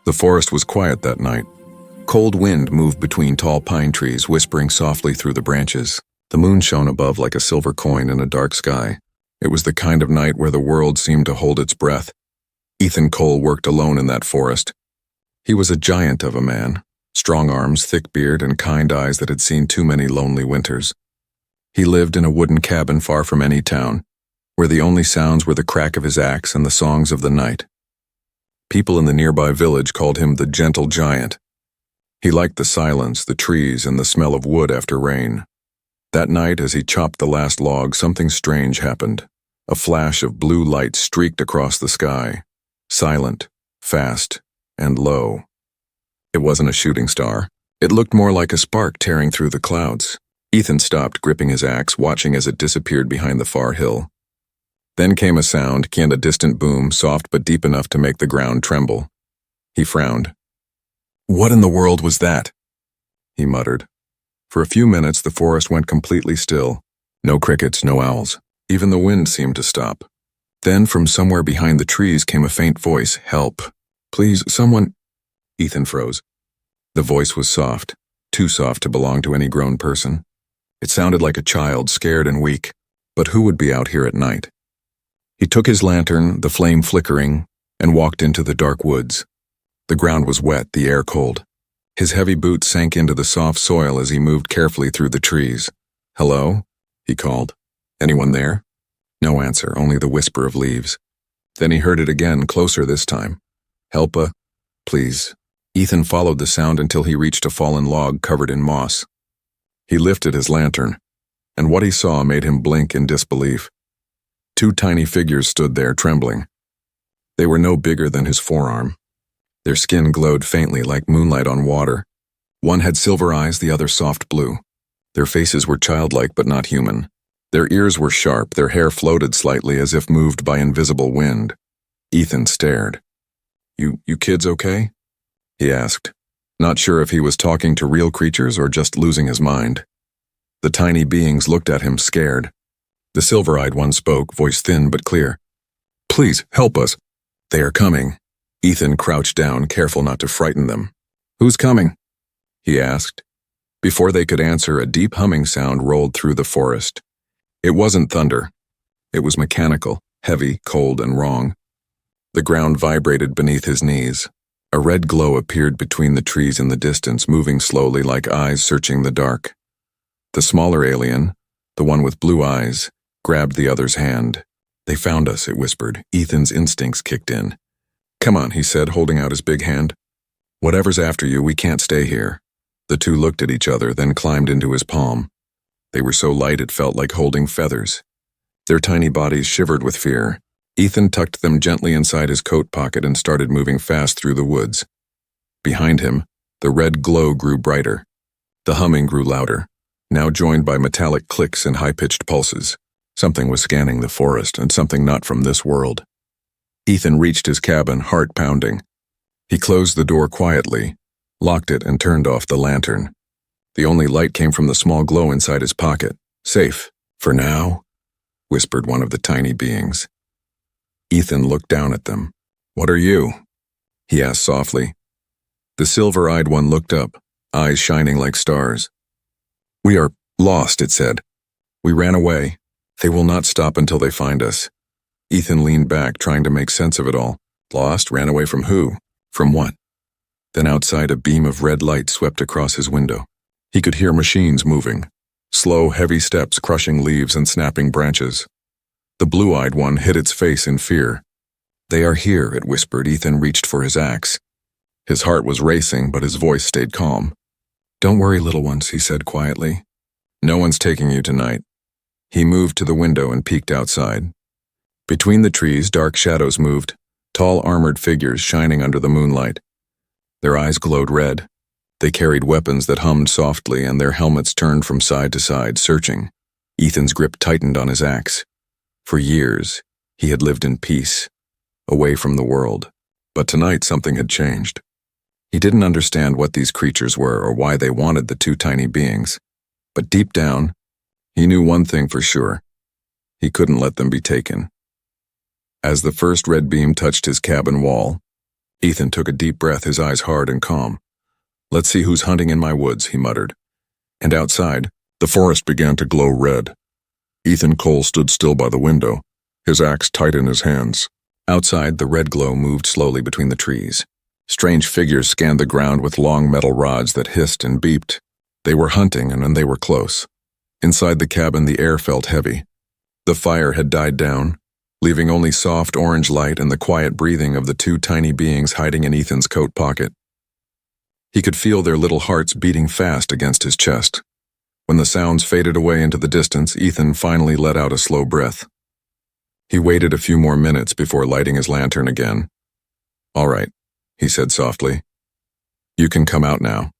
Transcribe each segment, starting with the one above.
The forest was quiet that night. Cold wind moved between tall pine trees, whispering softly through the branches. The moon shone above like a silver coin in a dark sky. It was the kind of night where the world seemed to hold its breath. Ethan Cole worked alone in that forest. He was a giant of a man, strong arms, thick beard, and kind eyes that had seen too many lonely winters. He lived in a wooden cabin far from any town, where the only sounds were the crack of his axe and the songs of the night. People in the nearby village called him the Gentle Giant. He liked the silence, the trees, and the smell of wood after rain. That night, as he chopped the last log, something strange happened. A flash of blue light streaked across the sky, silent, fast, and low. It wasn't a shooting star. It looked more like a spark tearing through the clouds. Ethan stopped, gripping his axe, watching as it disappeared behind the far hill. Then came a sound, a distant boom, soft but deep enough to make the ground tremble. He frowned. "What in the world was that?" he muttered. For a few minutes, the forest went completely still. No crickets, no owls. Even the wind seemed to stop. Then, from somewhere behind the trees came a faint voice. "Help. Please, someone—" Ethan froze. The voice was soft, too soft to belong to any grown person. It sounded like a child, scared and weak. But who would be out here at night? He took his lantern, the flame flickering, and walked into the dark woods. The ground was wet, the air cold. His heavy boots sank into the soft soil as he moved carefully through the trees. "Hello?" he called. "Anyone there?" No answer, only the whisper of leaves. Then he heard it again, closer this time. "Helpa, please." Ethan followed the sound until he reached a fallen log covered in moss. He lifted his lantern, and what he saw made him blink in disbelief. Two tiny figures stood there, trembling. They were no bigger than his forearm. Their skin glowed faintly like moonlight on water. One had silver eyes, the other soft blue. Their faces were childlike but not human. Their ears were sharp, their hair floated slightly as if moved by invisible wind. Ethan stared. You kids okay?" he asked, not sure if he was talking to real creatures or just losing his mind. The tiny beings looked at him, scared. The silver-eyed one spoke, voice thin but clear. "Please, help us. They are coming." Ethan crouched down, careful not to frighten them. "Who's coming?" he asked. Before they could answer, a deep humming sound rolled through the forest. It wasn't thunder. It was mechanical, heavy, cold, and wrong. The ground vibrated beneath his knees. A red glow appeared between the trees in the distance, moving slowly like eyes searching the dark. The smaller alien, the one with blue eyes, grabbed the other's hand. "They found us," it whispered. Ethan's instincts kicked in. "Come on," he said, holding out his big hand. "Whatever's after you, we can't stay here." The two looked at each other, then climbed into his palm. They were so light it felt like holding feathers. Their tiny bodies shivered with fear. Ethan tucked them gently inside his coat pocket and started moving fast through the woods. Behind him, the red glow grew brighter. The humming grew louder, now joined by metallic clicks and high-pitched pulses. Something was scanning the forest, and something not from this world. Ethan reached his cabin, heart pounding. He closed the door quietly, locked it, and turned off the lantern. The only light came from the small glow inside his pocket. "Safe, for now," whispered one of the tiny beings. Ethan looked down at them. "What are you?" he asked softly. The silver-eyed one looked up, eyes shining like stars. "We are lost," it said. "We ran away. They will not stop until they find us." Ethan leaned back, trying to make sense of it all. Lost? Ran away from who? From what? Then outside, a beam of red light swept across his window. He could hear machines moving, slow, heavy steps crushing leaves and snapping branches. The blue-eyed one hid its face in fear. "They are here," it whispered. Ethan reached for his axe. His heart was racing, but his voice stayed calm. "Don't worry, little ones," he said quietly. "No one's taking you tonight." He moved to the window and peeked outside. Between the trees, dark shadows moved, tall armored figures shining under the moonlight. Their eyes glowed red. They carried weapons that hummed softly, and their helmets turned from side to side, searching. Ethan's grip tightened on his axe. For years, he had lived in peace, away from the world. But tonight something had changed. He didn't understand what these creatures were or why they wanted the two tiny beings. But deep down, he knew one thing for sure. He couldn't let them be taken. As the first red beam touched his cabin wall, Ethan took a deep breath, his eyes hard and calm. "Let's see who's hunting in my woods," he muttered. And outside, the forest began to glow red. Ethan Cole stood still by the window, his axe tight in his hands. Outside, the red glow moved slowly between the trees. Strange figures scanned the ground with long metal rods that hissed and beeped. They were hunting, and they were close. Inside the cabin, the air felt heavy. The fire had died down, leaving only soft orange light and the quiet breathing of the two tiny beings hiding in Ethan's coat pocket. He could feel their little hearts beating fast against his chest. When the sounds faded away into the distance, Ethan finally let out a slow breath. He waited a few more minutes before lighting his lantern again. "All right," he said softly. "You can come out now."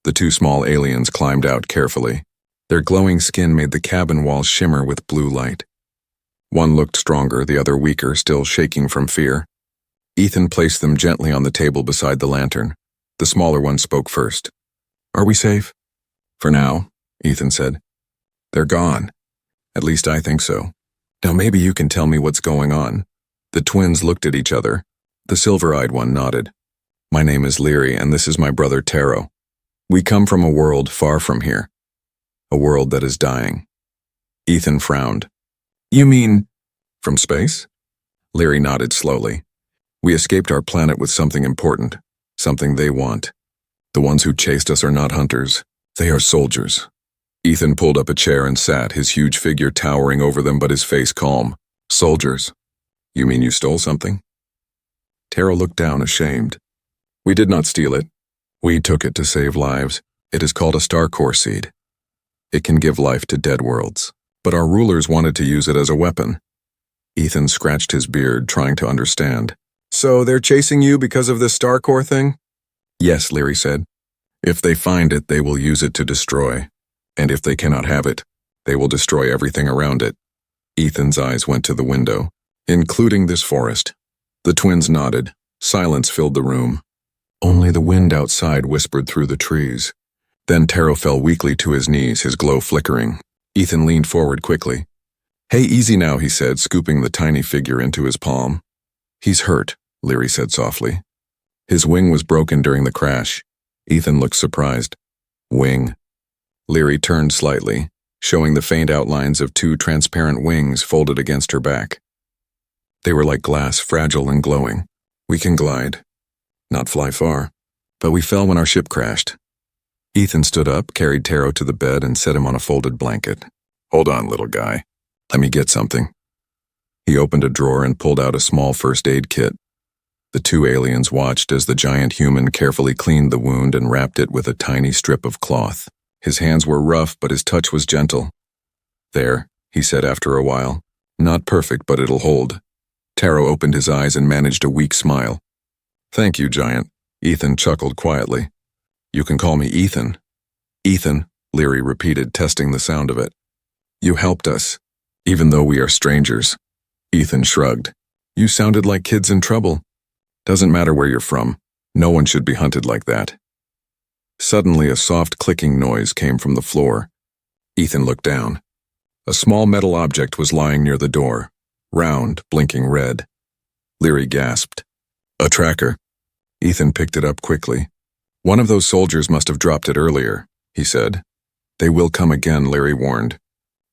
The two small aliens climbed out carefully. Their glowing skin made the cabin walls shimmer with blue light. One looked stronger, the other weaker, still shaking from fear. Ethan placed them gently on the table beside the lantern. The smaller one spoke first. "Are we safe?" "For now," Ethan said. "They're gone. At least I think so. Now maybe you can tell me what's going on." The twins looked at each other. The silver-eyed one nodded. "My name is Leary, and this is my brother Taro. We come from a world far from here. A world that is dying." Ethan frowned. "You mean from space?" Leary nodded slowly. "We escaped our planet with something important, something they want. The ones who chased us are not hunters. They are soldiers." Ethan pulled up a chair and sat, his huge figure towering over them but his face calm. "Soldiers? You mean you stole something?" Taro looked down, ashamed. "We did not steal it. We took it to save lives. It is called a star core seed. It can give life to dead worlds. But our rulers wanted to use it as a weapon." Ethan scratched his beard, trying to understand. "So they're chasing you because of this star core thing?" "Yes," Leary said. "If they find it, they will use it to destroy. And if they cannot have it, they will destroy everything around it." Ethan's eyes went to the window, including this forest. The twins nodded. Silence filled the room. Only the wind outside whispered through the trees. Then Taro fell weakly to his knees, his glow flickering. Ethan leaned forward quickly. "Hey, easy now," he said, scooping the tiny figure into his palm. "He's hurt," Leary said softly. "His wing was broken during the crash." Ethan looked surprised. "Wing?" Leary turned slightly, showing the faint outlines of two transparent wings folded against her back. They were like glass, fragile and glowing. "We can glide. Not fly far. But we fell when our ship crashed." Ethan stood up, carried Taro to the bed, and set him on a folded blanket. "Hold on, little guy. Let me get something." He opened a drawer and pulled out a small first aid kit. The two aliens watched as the giant human carefully cleaned the wound and wrapped it with a tiny strip of cloth. His hands were rough, but his touch was gentle. "There," he said after a while. "Not perfect, but it'll hold." Taro opened his eyes and managed a weak smile. "Thank you, Giant." Ethan chuckled quietly. "You can call me Ethan." "Ethan," Leary repeated, testing the sound of it. "You helped us, even though we are strangers." Ethan shrugged. "You sounded like kids in trouble." "Doesn't matter where you're from. No one should be hunted like that." Suddenly, a soft clicking noise came from the floor. Ethan looked down. A small metal object was lying near the door, round, blinking red. Leary gasped. "A tracker." Ethan picked it up quickly. "One of those soldiers must have dropped it earlier," he said. "They will come again," Leary warned.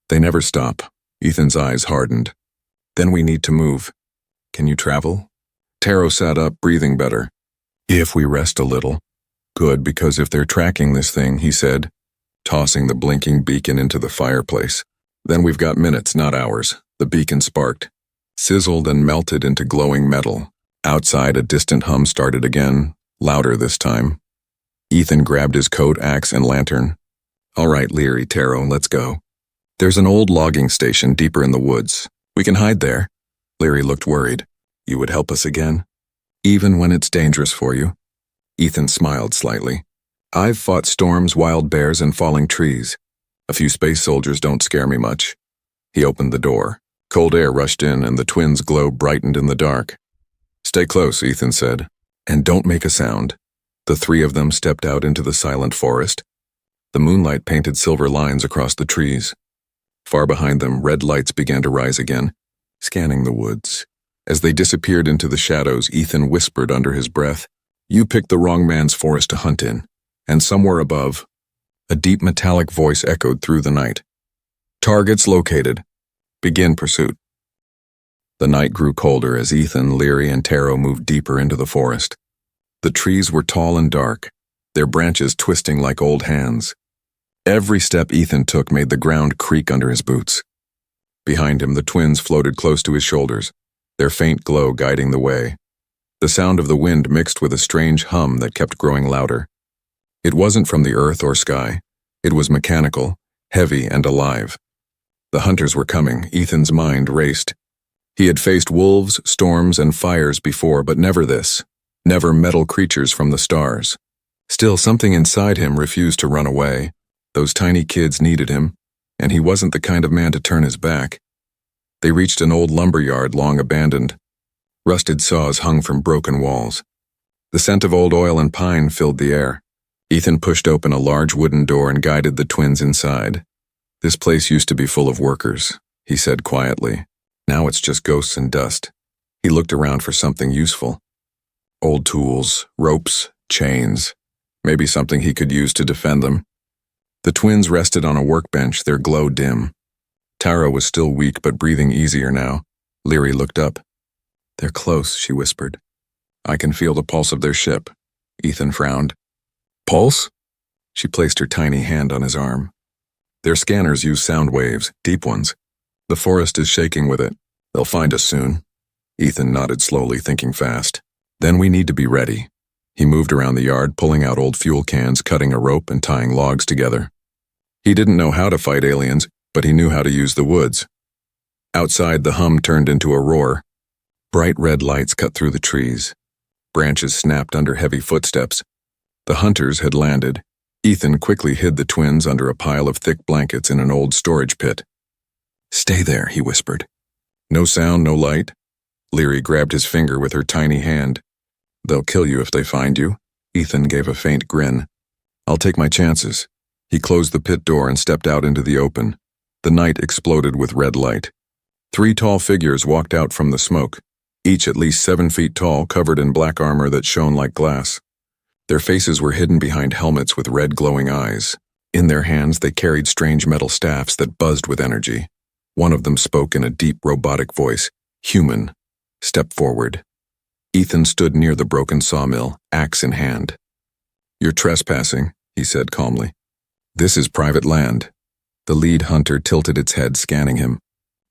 "They never stop." Ethan's eyes hardened. "Then we need to move. Can you travel?" Taro sat up, breathing better. "If we rest a little." "Good, because if they're tracking this thing," he said, tossing the blinking beacon into the fireplace. "Then we've got minutes, not hours." The beacon sparked, sizzled and melted into glowing metal. Outside, a distant hum started again, louder this time. Ethan grabbed his coat, axe, and lantern. "All right, Leary, Taro, let's go. There's an old logging station deeper in the woods. We can hide there." Leary looked worried. "You would help us again?" "Even when it's dangerous for you." Ethan smiled slightly. "I've fought storms, wild bears, and falling trees. A few space soldiers don't scare me much." He opened the door. Cold air rushed in, and the twins' glow brightened in the dark. "Stay close," Ethan said, "and don't make a sound." The three of them stepped out into the silent forest. The moonlight painted silver lines across the trees. Far behind them, red lights began to rise again, scanning the woods. As they disappeared into the shadows, Ethan whispered under his breath, "You picked the wrong man's forest to hunt in." And somewhere above, a deep metallic voice echoed through the night. "Targets located. Begin pursuit." The night grew colder as Ethan, Leary, and Taro moved deeper into the forest. The trees were tall and dark, their branches twisting like old hands. Every step Ethan took made the ground creak under his boots. Behind him, the twins floated close to his shoulders, their faint glow guiding the way. The sound of the wind mixed with a strange hum that kept growing louder. It wasn't from the earth or sky. It was mechanical, heavy, and alive. The hunters were coming. Ethan's mind raced. He had faced wolves, storms, and fires before, but never this. Never metal creatures from the stars. Still, something inside him refused to run away. Those tiny kids needed him, and he wasn't the kind of man to turn his back. They reached an old lumberyard long abandoned. Rusted saws hung from broken walls. The scent of old oil and pine filled the air. Ethan pushed open a large wooden door and guided the twins inside. "This place used to be full of workers," he said quietly. "Now it's just ghosts and dust." He looked around for something useful. Old tools, ropes, chains, maybe something he could use to defend them. The twins rested on a workbench, their glow dim. Tara was still weak but breathing easier now. Leary looked up. "They're close," she whispered. "I can feel the pulse of their ship." Ethan frowned. "Pulse?" She placed her tiny hand on his arm. "Their scanners use sound waves, deep ones. The forest is shaking with it. They'll find us soon." Ethan nodded slowly, thinking fast. "Then we need to be ready." He moved around the yard, pulling out old fuel cans, cutting a rope, and tying logs together. He didn't know how to fight aliens, but he knew how to use the woods. Outside, the hum turned into a roar. Bright red lights cut through the trees. Branches snapped under heavy footsteps. The hunters had landed. Ethan quickly hid the twins under a pile of thick blankets in an old storage pit. "Stay there," he whispered. "No sound, no light." Leary grabbed his finger with her tiny hand. "They'll kill you if they find you." Ethan gave a faint grin. "I'll take my chances." He closed the pit door and stepped out into the open. The night exploded with red light. 3 tall figures walked out from the smoke, each at least 7 feet tall, covered in black armor that shone like glass. Their faces were hidden behind helmets with red glowing eyes. In their hands, they carried strange metal staffs that buzzed with energy. One of them spoke in a deep, robotic voice. "Human, step forward." Ethan stood near the broken sawmill, axe in hand. "You're trespassing," he said calmly. "This is private land." The lead hunter tilted its head, scanning him.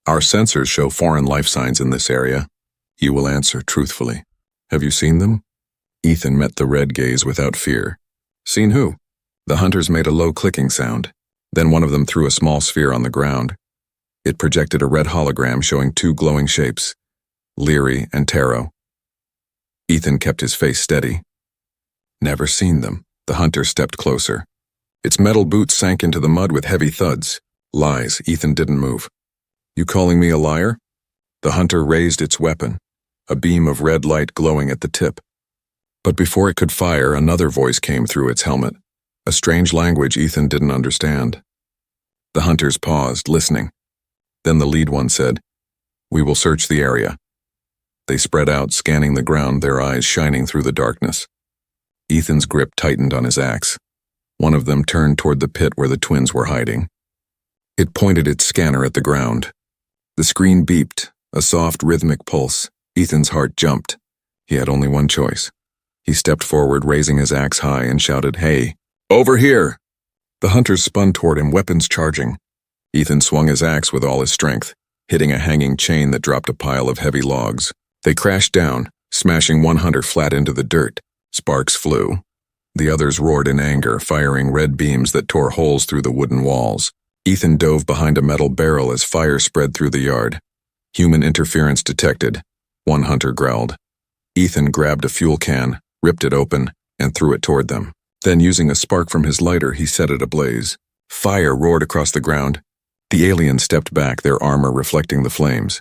"Our sensors show foreign life signs in this area." "You will answer truthfully. Have you seen them?" Ethan met the red gaze without fear. "Seen who?" The hunters made a low clicking sound. Then one of them threw a small sphere on the ground. It projected a red hologram showing 2 glowing shapes, Leary and Taro. Ethan kept his face steady. "Never seen them." The hunter stepped closer. Its metal boots sank into the mud with heavy thuds. "Lies." Ethan didn't move. "You calling me a liar?" The hunter raised its weapon, a beam of red light glowing at the tip. But before it could fire, another voice came through its helmet, a strange language Ethan didn't understand. The hunters paused, listening. Then the lead one said, "We will search the area." They spread out, scanning the ground, their eyes shining through the darkness. Ethan's grip tightened on his axe. One of them turned toward the pit where the twins were hiding. It pointed its scanner at the ground. The screen beeped, a soft, rhythmic pulse. Ethan's heart jumped. He had only one choice. He stepped forward, raising his axe high, and shouted, "Hey, over here!" The hunters spun toward him, weapons charging. Ethan swung his axe with all his strength, hitting a hanging chain that dropped a pile of heavy logs. They crashed down, smashing one hunter flat into the dirt. Sparks flew. The others roared in anger, firing red beams that tore holes through the wooden walls. Ethan dove behind a metal barrel as fire spread through the yard. "Human interference detected," one hunter growled. Ethan grabbed a fuel can, ripped it open, and threw it toward them. Then, using a spark from his lighter, he set it ablaze. Fire roared across the ground. The aliens stepped back, their armor reflecting the flames.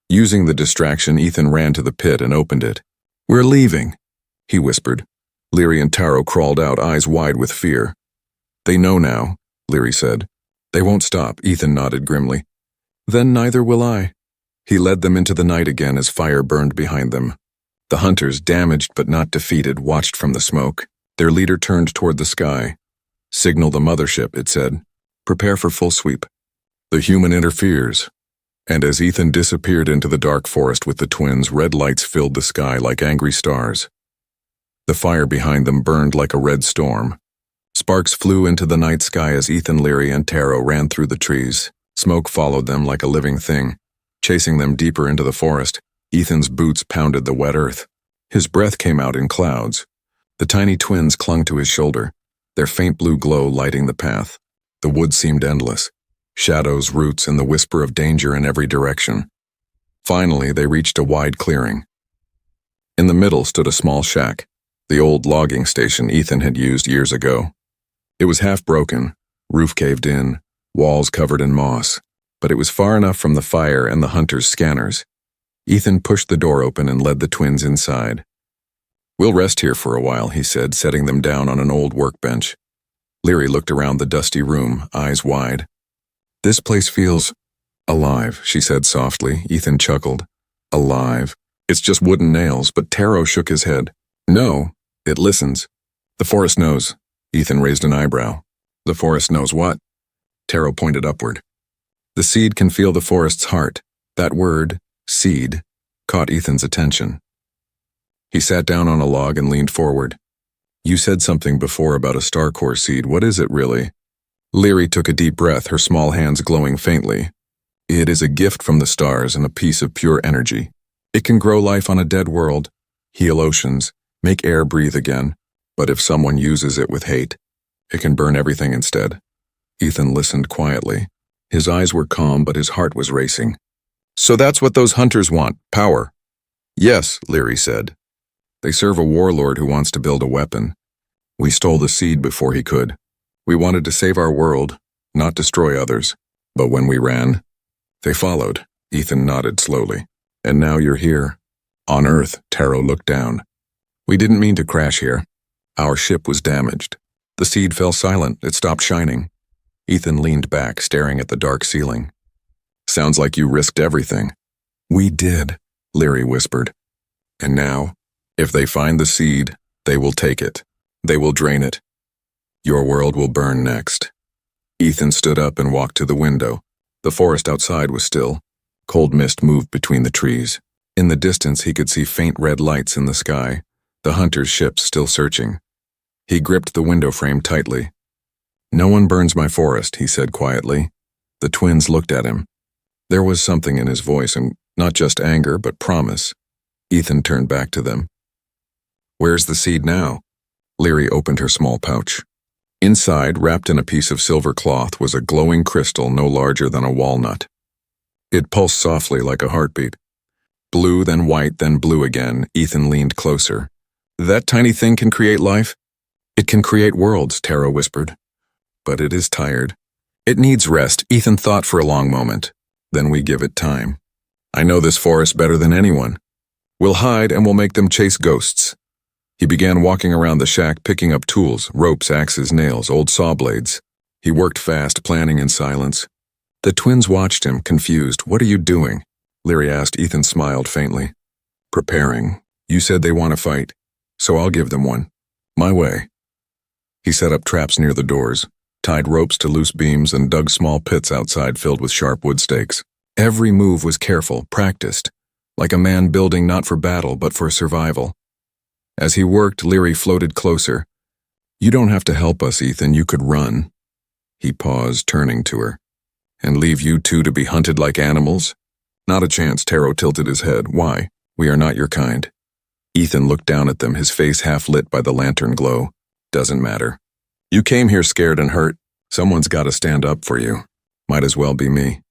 Using the distraction, Ethan ran to the pit and opened it. "We're leaving," he whispered. Leary and Taro crawled out, eyes wide with fear. "They know now," Leary said. "They won't stop," Ethan nodded grimly. "Then neither will I." He led them into the night again as fire burned behind them. The hunters, damaged but not defeated, watched from the smoke. Their leader turned toward the sky. "Signal the mothership," it said. "Prepare for full sweep." The human interferes. And as Ethan disappeared into the dark forest with the twins, red lights filled the sky like angry stars. The fire behind them burned like a red storm. Sparks flew into the night sky as Ethan, Leary, and Taro ran through the trees. Smoke followed them like a living thing, chasing them deeper into the forest. Ethan's boots pounded the wet earth. His breath came out in clouds. The tiny twins clung to his shoulder, their faint blue glow lighting the path. The woods seemed endless. Shadows, roots, and the whisper of danger in every direction. Finally, they reached a wide clearing. In the middle stood a small shack, the old logging station Ethan had used years ago. It was half broken, roof caved in, walls covered in moss, but it was far enough from the fire and the hunters' scanners. Ethan pushed the door open and led the twins inside. "We'll rest here for a while," he said, setting them down on an old workbench. Leary looked around the dusty room, eyes wide. "This place feels alive," she said softly. Ethan chuckled. "Alive? It's just wooden nails," but Taro shook his head. "No, it listens. The forest knows." Ethan raised an eyebrow. "The forest knows what?" Taro pointed upward. "The seed can feel the forest's heart." That word, seed, caught Ethan's attention. He sat down on a log and leaned forward. "You said something before about a star core seed. What is it really?" Leary took a deep breath, her small hands glowing faintly. "It is a gift from the stars and a piece of pure energy. It can grow life on a dead world, heal oceans, make air breathe again. But if someone uses it with hate, it can burn everything instead." Ethan listened quietly. His eyes were calm, but his heart was racing. "So that's what those hunters want, power." "Yes," Leary said. "They serve a warlord who wants to build a weapon. We stole the seed before he could. We wanted to save our world, not destroy others. But when we ran, they followed." Ethan nodded slowly. "And now you're here." "On Earth," Taro looked down. "We didn't mean to crash here. Our ship was damaged. The seed fell silent. It stopped shining." Ethan leaned back, staring at the dark ceiling. "Sounds like you risked everything." "We did," Leary whispered. "And now, if they find the seed, they will take it. They will drain it. Your world will burn next." Ethan stood up and walked to the window. The forest outside was still. Cold mist moved between the trees. In the distance, he could see faint red lights in the sky, the hunter's ships still searching. He gripped the window frame tightly. "No one burns my forest," he said quietly. The twins looked at him. There was something in his voice, and not just anger, but promise. Ethan turned back to them. "Where's the seed now?" Leary opened her small pouch. Inside, wrapped in a piece of silver cloth, was a glowing crystal no larger than a walnut. It pulsed softly like a heartbeat. Blue, then white, then blue again. Ethan leaned closer. "That tiny thing can create life?" "It can create worlds," Taro whispered. "But it is tired. It needs rest." Ethan thought for a long moment. "Then we give it time. I know this forest better than anyone. We'll hide and we'll make them chase ghosts." He began walking around the shack, picking up tools, ropes, axes, nails, old saw blades. He worked fast, planning in silence. The twins watched him, confused. "What are you doing?" Leary asked. Ethan smiled faintly. "Preparing. You said they want to fight, so I'll give them one. My way." He set up traps near the doors, tied ropes to loose beams, and dug small pits outside filled with sharp wood stakes. Every move was careful, practiced, like a man building not for battle but for survival. As he worked, Leary floated closer. "You don't have to help us, Ethan. You could run." He paused, turning to her. "And leave you two to be hunted like animals?" "Not a chance," Taro tilted his head. "Why? We are not your kind." Ethan looked down at them, his face half lit by the lantern glow. "Doesn't matter. You came here scared and hurt. Someone's got to stand up for you. Might as well be me."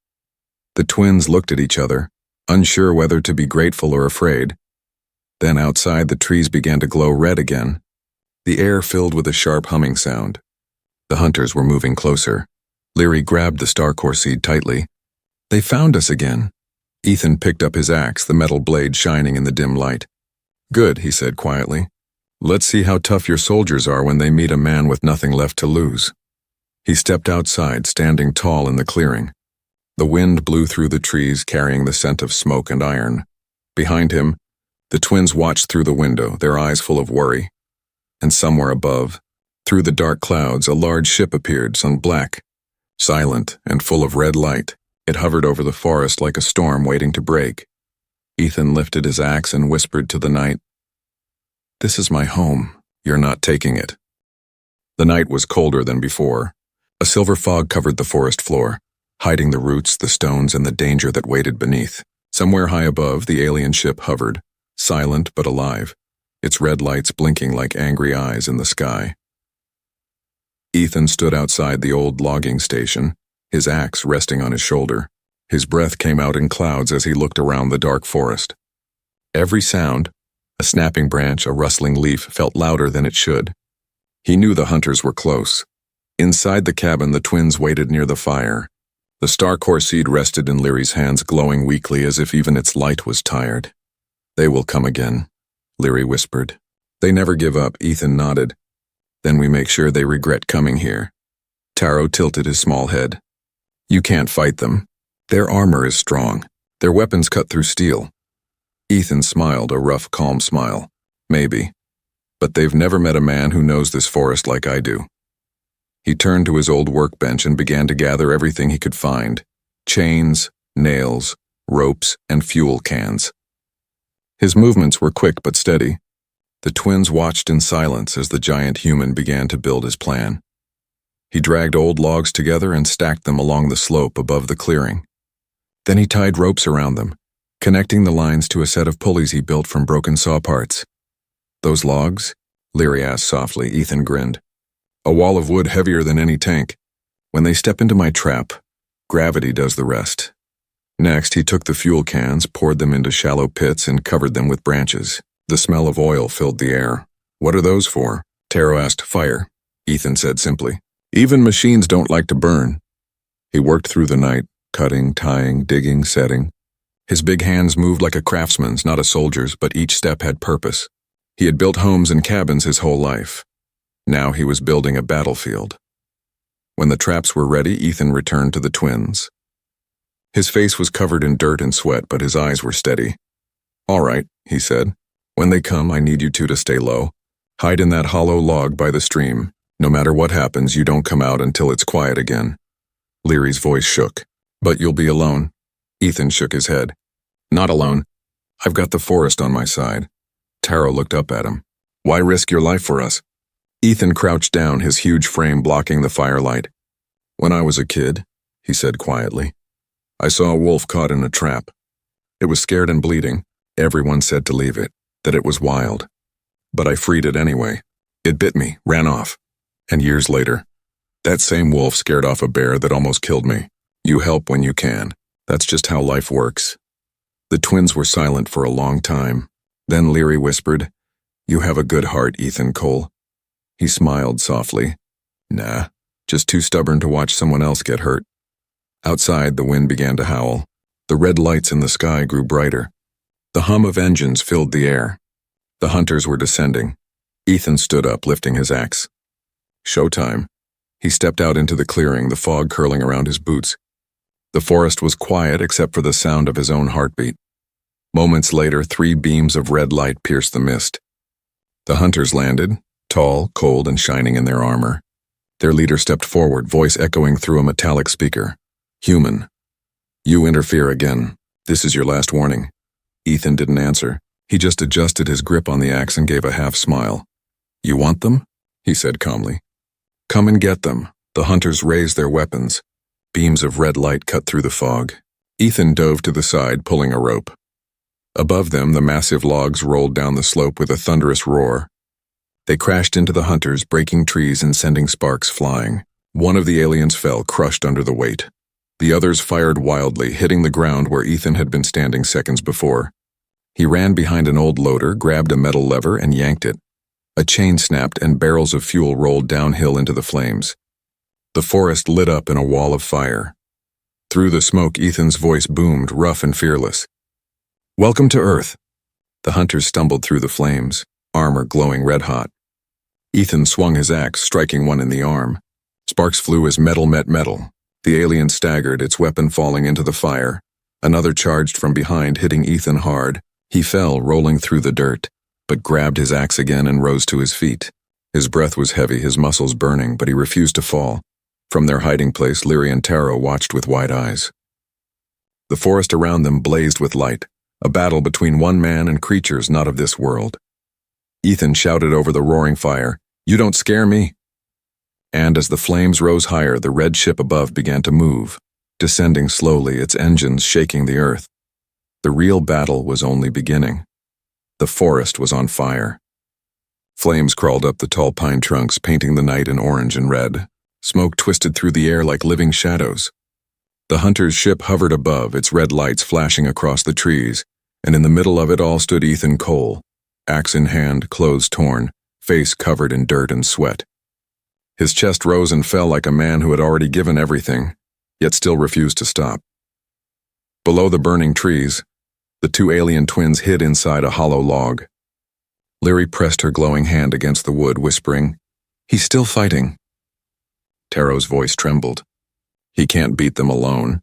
The twins looked at each other, unsure whether to be grateful or afraid. Then outside, the trees began to glow red again. The air filled with a sharp humming sound. The hunters were moving closer. Leary grabbed the Starcore seed tightly. "They found us again." Ethan picked up his axe, the metal blade shining in the dim light. "Good," he said quietly. "Let's see how tough your soldiers are when they meet a man with nothing left to lose." He stepped outside, standing tall in the clearing. The wind blew through the trees, carrying the scent of smoke and iron. Behind him, the twins watched through the window, their eyes full of worry. And somewhere above, through the dark clouds, a large ship appeared, sun black, silent and full of red light. It hovered over the forest like a storm waiting to break. Ethan lifted his axe and whispered to the night, "This is my home. You're not taking it." The night was colder than before. A silver fog covered the forest floor, hiding the roots, the stones, and the danger that waited beneath. Somewhere high above, the alien ship hovered, silent but alive, its red lights blinking like angry eyes in the sky. Ethan stood outside the old logging station, his axe resting on his shoulder. His breath came out in clouds as he looked around the dark forest. Every sound, a snapping branch, a rustling leaf, felt louder than it should. He knew the hunters were close. Inside the cabin, the twins waited near the fire. The star-core seed rested in Leary's hands, glowing weakly as if even its light was tired. "They will come again," Leary whispered. "They never give up," Ethan nodded. "Then we make sure they regret coming here." Taro tilted his small head. "You can't fight them. Their armor is strong. Their weapons cut through steel." Ethan smiled, a rough, calm smile. "Maybe. But they've never met a man who knows this forest like I do." He turned to his old workbench and began to gather everything he could find: chains, nails, ropes, and fuel cans. His movements were quick but steady. The twins watched in silence as the giant human began to build his plan. He dragged old logs together and stacked them along the slope above the clearing. Then he tied ropes around them, connecting the lines to a set of pulleys he built from broken saw parts. "Those logs?" Leary asked softly. Ethan grinned. "A wall of wood heavier than any tank. When they step into my trap, gravity does the rest." Next, he took the fuel cans, poured them into shallow pits, and covered them with branches. The smell of oil filled the air. "What are those for?" Taro asked. "Fire," Ethan said simply. "Even machines don't like to burn." He worked through the night, cutting, tying, digging, setting. His big hands moved like a craftsman's, not a soldier's, but each step had purpose. He had built homes and cabins his whole life. Now he was building a battlefield. When the traps were ready, Ethan returned to the twins. His face was covered in dirt and sweat, but his eyes were steady. "All right," he said. "When they come, I need you two to stay low. Hide in that hollow log by the stream. No matter what happens, you don't come out until it's quiet again." Leary's voice shook. "But you'll be alone." Ethan shook his head. "Not alone. I've got the forest on my side." Taro looked up at him. "Why risk your life for us?" Ethan crouched down, his huge frame blocking the firelight. "When I was a kid," he said quietly, "I saw a wolf caught in a trap. It was scared and bleeding. Everyone said to leave it, that it was wild. But I freed it anyway. It bit me, ran off. And years later, that same wolf scared off a bear that almost killed me. You help when you can. That's just how life works." The twins were silent for a long time. Then Leary whispered, "You have a good heart, Ethan Cole." He smiled softly. "Nah, just too stubborn to watch someone else get hurt." Outside, the wind began to howl. The red lights in the sky grew brighter. The hum of engines filled the air. The hunters were descending. Ethan stood up, lifting his axe. "Showtime." He stepped out into the clearing, the fog curling around his boots. The forest was quiet except for the sound of his own heartbeat. Moments later, 3 beams of red light pierced the mist. The hunters landed, tall, cold, and shining in their armor. Their leader stepped forward, voice echoing through a metallic speaker. "Human, you interfere again. This is your last warning." Ethan didn't answer. He just adjusted his grip on the axe and gave a half smile. "You want them?" he said calmly. "Come and get them." The hunters raised their weapons. Beams of red light cut through the fog. Ethan dove to the side, pulling a rope. Above them, the massive logs rolled down the slope with a thunderous roar. They crashed into the hunters, breaking trees and sending sparks flying. One of the aliens fell, crushed under the weight. The others fired wildly, hitting the ground where Ethan had been standing seconds before. He ran behind an old loader, grabbed a metal lever, and yanked it. A chain snapped and barrels of fuel rolled downhill into the flames. The forest lit up in a wall of fire. Through the smoke, Ethan's voice boomed, rough and fearless. "Welcome to Earth." The hunters stumbled through the flames, armor glowing red-hot. Ethan swung his axe, striking one in the arm. Sparks flew as metal met metal. The alien staggered, its weapon falling into the fire. Another charged from behind, hitting Ethan hard. He fell, rolling through the dirt, but grabbed his axe again and rose to his feet. His breath was heavy, his muscles burning, but he refused to fall. From their hiding place, Leary and Taro watched with wide eyes. The forest around them blazed with light, a battle between one man and creatures not of this world. Ethan shouted over the roaring fire, "You don't scare me!" And as the flames rose higher, the red ship above began to move, descending slowly, its engines shaking the earth. The real battle was only beginning. The forest was on fire. Flames crawled up the tall pine trunks, painting the night in orange and red. Smoke twisted through the air like living shadows. The hunter's ship hovered above, its red lights flashing across the trees, and in the middle of it all stood Ethan Cole, axe in hand, clothes torn, face covered in dirt and sweat. His chest rose and fell like a man who had already given everything, yet still refused to stop. Below the burning trees, the two alien twins hid inside a hollow log. Leary pressed her glowing hand against the wood, whispering, "He's still fighting." Taro's voice trembled. He can't beat them alone.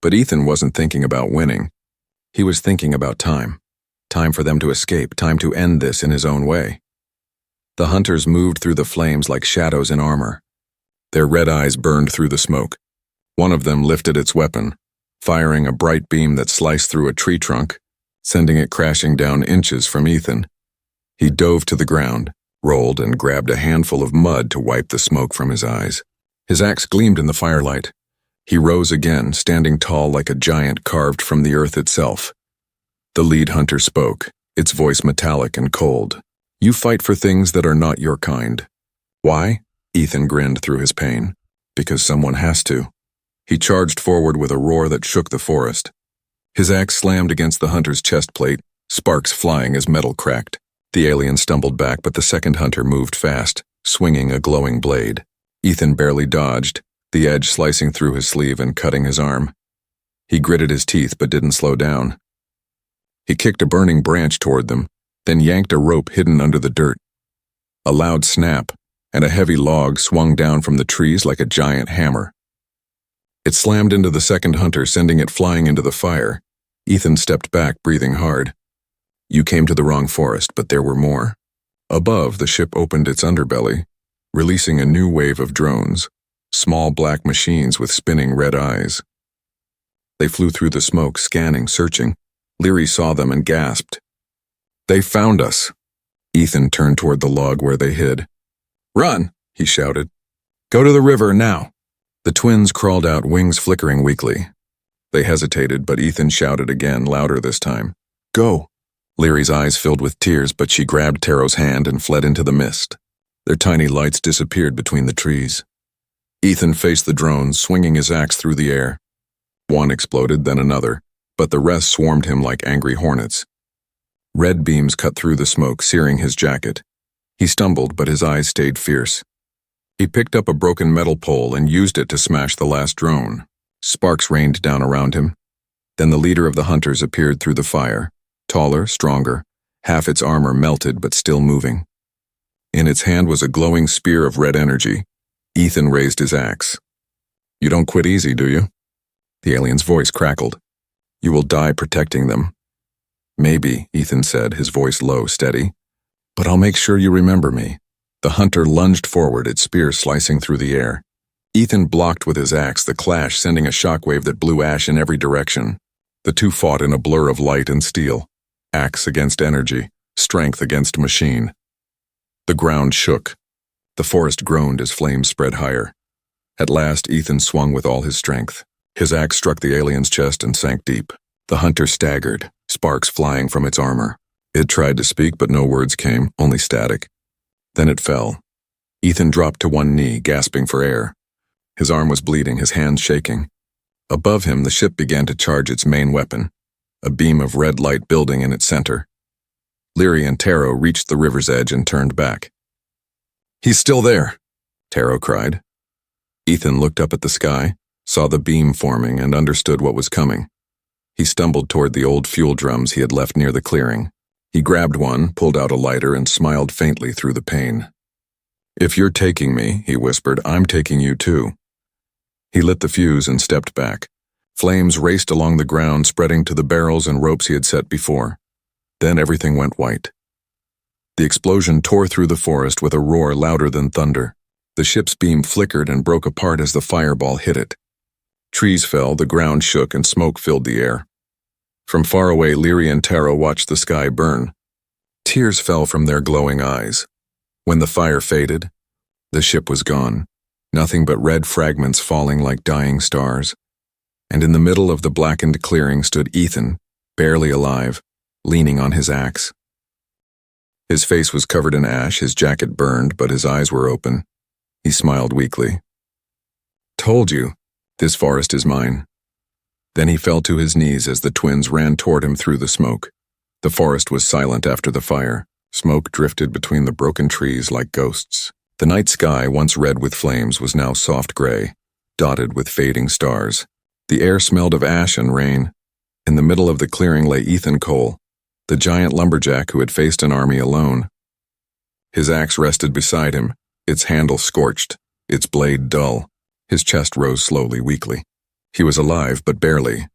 But Ethan wasn't thinking about winning. He was thinking about time. Time for them to escape, time to end this in his own way. The hunters moved through the flames like shadows in armor. Their red eyes burned through the smoke. One of them lifted its weapon, firing a bright beam that sliced through a tree trunk, sending it crashing down inches from Ethan. He dove to the ground, rolled, and grabbed a handful of mud to wipe the smoke from his eyes. His axe gleamed in the firelight. He rose again, standing tall like a giant carved from the earth itself. The lead hunter spoke, its voice metallic and cold. "You fight for things that are not your kind." "Why?" Ethan grinned through his pain. "Because someone has to." He charged forward with a roar that shook the forest. His axe slammed against the hunter's chest plate, sparks flying as metal cracked. The alien stumbled back, but the second hunter moved fast, swinging a glowing blade. Ethan barely dodged, the edge slicing through his sleeve and cutting his arm. He gritted his teeth but didn't slow down. He kicked a burning branch toward them, then yanked a rope hidden under the dirt. A loud snap, and a heavy log swung down from the trees like a giant hammer. It slammed into the second hunter, sending it flying into the fire. Ethan stepped back, breathing hard. You came to the wrong forest, but there were more. Above, the ship opened its underbelly, releasing a new wave of drones, small black machines with spinning red eyes. They flew through the smoke, scanning, searching. Leary saw them and gasped. "They found us." Ethan turned toward the log where they hid. "Run!" he shouted. "Go to the river, now!" The twins crawled out, wings flickering weakly. They hesitated, but Ethan shouted again, louder this time. "Go!" Leary's eyes filled with tears, but she grabbed Taro's hand and fled into the mist. Their tiny lights disappeared between the trees. Ethan faced the drones, swinging his axe through the air. One exploded, then another, but the rest swarmed him like angry hornets. Red beams cut through the smoke, searing his jacket. He stumbled, but his eyes stayed fierce. He picked up a broken metal pole and used it to smash the last drone. Sparks rained down around him. Then the leader of the hunters appeared through the fire, taller, stronger, half its armor melted but still moving. In its hand was a glowing spear of red energy. Ethan raised his axe. "You don't quit easy, do you?" The alien's voice crackled. "You will die protecting them." "Maybe," Ethan said, his voice low, steady. "But I'll make sure you remember me." The hunter lunged forward, its spear slicing through the air. Ethan blocked with his axe, the clash sending a shockwave that blew ash in every direction. The two fought in a blur of light and steel, axe against energy, strength against machine. The ground shook. The forest groaned as flames spread higher. At last, Ethan swung with all his strength. His axe struck the alien's chest and sank deep. The hunter staggered, sparks flying from its armor. It tried to speak, but no words came, only static. Then it fell. Ethan dropped to one knee, gasping for air. His arm was bleeding, his hands shaking. Above him, the ship began to charge its main weapon, a beam of red light building in its center. Leary and Taro reached the river's edge and turned back. "He's still there," Taro cried. Ethan looked up at the sky, saw the beam forming, and understood what was coming. He stumbled toward the old fuel drums he had left near the clearing. He grabbed one, pulled out a lighter, and smiled faintly through the pain. "If you're taking me," he whispered, "I'm taking you too." He lit the fuse and stepped back. Flames raced along the ground, spreading to the barrels and ropes he had set before. Then everything went white. The explosion tore through the forest with a roar louder than thunder. The ship's beam flickered and broke apart as the fireball hit it. Trees fell, the ground shook, and smoke filled the air. From far away, Leary and Taro watched the sky burn. Tears fell from their glowing eyes. When the fire faded, the ship was gone, nothing but red fragments falling like dying stars. And in the middle of the blackened clearing stood Ethan, barely alive, leaning on his axe. His face was covered in ash, his jacket burned, but his eyes were open. He smiled weakly. "Told you, this forest is mine." Then he fell to his knees as the twins ran toward him through the smoke. The forest was silent after the fire. Smoke drifted between the broken trees like ghosts. The night sky, once red with flames, was now soft gray, dotted with fading stars. The air smelled of ash and rain. In the middle of the clearing lay Ethan Cole, the giant lumberjack who had faced an army alone. His axe rested beside him, its handle scorched, its blade dull. His chest rose slowly, weakly. He was alive, but barely.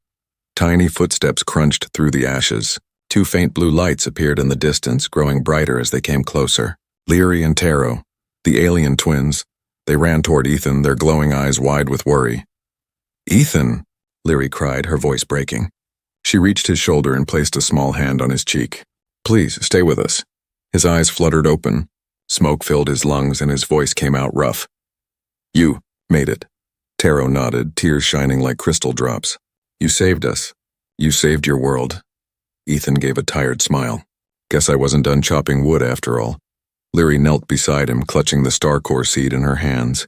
Tiny footsteps crunched through the ashes. Two faint blue lights appeared in the distance, growing brighter as they came closer. Leary and Taro, the alien twins, they ran toward Ethan, their glowing eyes wide with worry. "Ethan!" Leary cried, her voice breaking. She reached his shoulder and placed a small hand on his cheek. "Please, stay with us." His eyes fluttered open. Smoke filled his lungs and his voice came out rough. "You made it." Taro nodded, tears shining like crystal drops. "You saved us. You saved your world." Ethan gave a tired smile. "Guess I wasn't done chopping wood after all." Leary knelt beside him, clutching the star-core seed in her hands.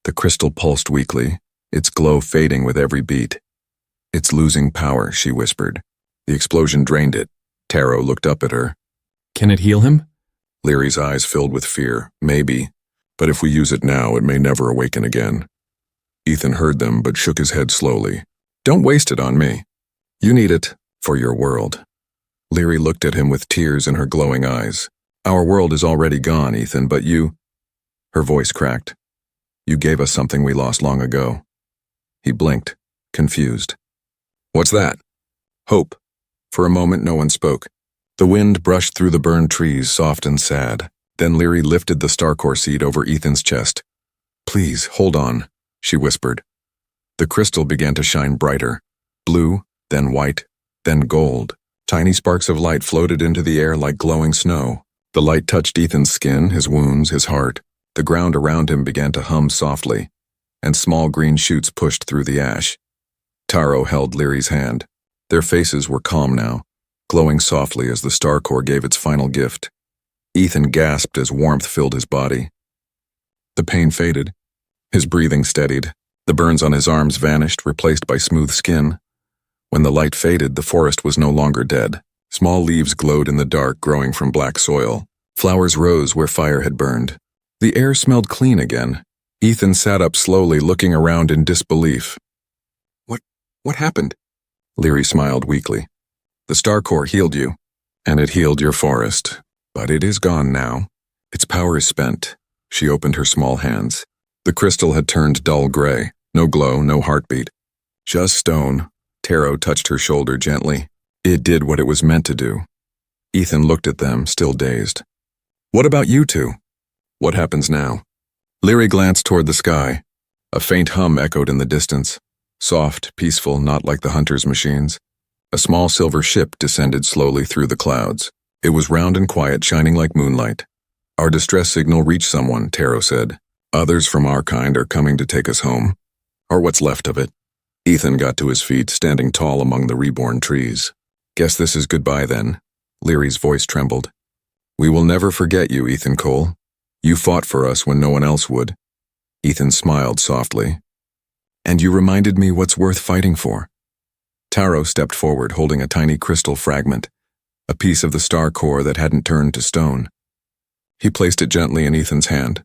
The crystal pulsed weakly, its glow fading with every beat. "It's losing power," she whispered. The explosion drained it. Taro looked up at her. "Can it heal him?" Leary's eyes filled with fear. "Maybe, but if we use it now, it may never awaken again." Ethan heard them, but shook his head slowly. "Don't waste it on me. You need it for your world." Leary looked at him with tears in her glowing eyes. "Our world is already gone, Ethan, but you—" Her voice cracked. "You gave us something we lost long ago." He blinked, confused. "What's that?" "Hope." For a moment no one spoke. The wind brushed through the burned trees, soft and sad. Then Leary lifted the star-core seed over Ethan's chest. "Please, hold on," she whispered. The crystal began to shine brighter. Blue, then white, then gold. Tiny sparks of light floated into the air like glowing snow. The light touched Ethan's skin, his wounds, his heart. The ground around him began to hum softly, and small green shoots pushed through the ash. Taro held Leary's hand. Their faces were calm now, glowing softly as the star-core gave its final gift. Ethan gasped as warmth filled his body. The pain faded. His breathing steadied. The burns on his arms vanished, replaced by smooth skin. When the light faded, the forest was no longer dead. Small leaves glowed in the dark, growing from black soil. Flowers rose where fire had burned. The air smelled clean again. Ethan sat up slowly, looking around in disbelief. What happened?" Leary smiled weakly. "The star-core healed you, and it healed your forest. But it is gone now. Its power is spent." She opened her small hands. The crystal had turned dull gray. No glow, no heartbeat. Just stone. Taro touched her shoulder gently. It did what it was meant to do. Ethan looked at them, still dazed. "What about you two? What happens now?" Leary glanced toward the sky. A faint hum echoed in the distance. Soft, peaceful, not like the hunter's machines. A small silver ship descended slowly through the clouds. It was round and quiet, shining like moonlight. "Our distress signal reached someone," Taro said. "Others from our kind are coming to take us home. Or what's left of it." Ethan got to his feet, standing tall among the reborn trees. "Guess this is goodbye then." Leary's voice trembled. "We will never forget you, Ethan Cole. You fought for us when no one else would." Ethan smiled softly. "And you reminded me what's worth fighting for." Taro stepped forward, holding a tiny crystal fragment, a piece of the star-core that hadn't turned to stone. He placed it gently in Ethan's hand.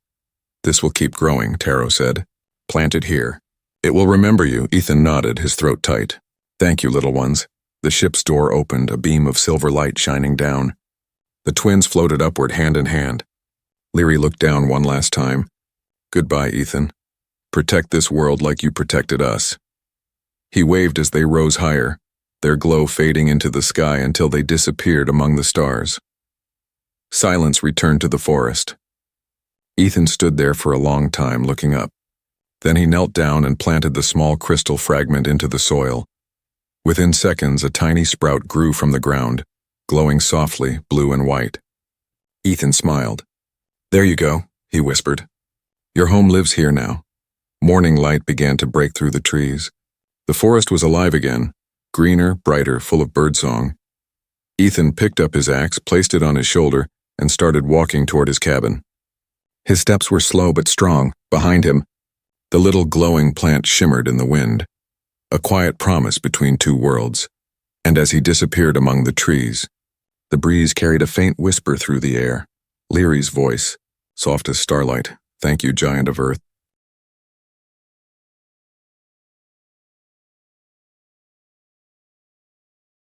"This will keep growing," Taro said. "Plant it here. It will remember you." Ethan nodded, his throat tight. "Thank you, little ones." The ship's door opened, a beam of silver light shining down. The twins floated upward, hand in hand. Leary looked down one last time. "Goodbye, Ethan. Protect this world like you protected us." He waved as they rose higher, their glow fading into the sky until they disappeared among the stars. Silence returned to the forest. Ethan stood there for a long time, looking up. Then he knelt down and planted the small crystal fragment into the soil. Within seconds, a tiny sprout grew from the ground, glowing softly, blue and white. Ethan smiled. "There you go," he whispered. "Your home lives here now." Morning light began to break through the trees. The forest was alive again, greener, brighter, full of birdsong. Ethan picked up his axe, placed it on his shoulder, and started walking toward his cabin. His steps were slow but strong. Behind him, the little glowing plant shimmered in the wind, a quiet promise between two worlds. And as he disappeared among the trees, the breeze carried a faint whisper through the air. Leary's voice, soft as starlight. "Thank you, giant of earth."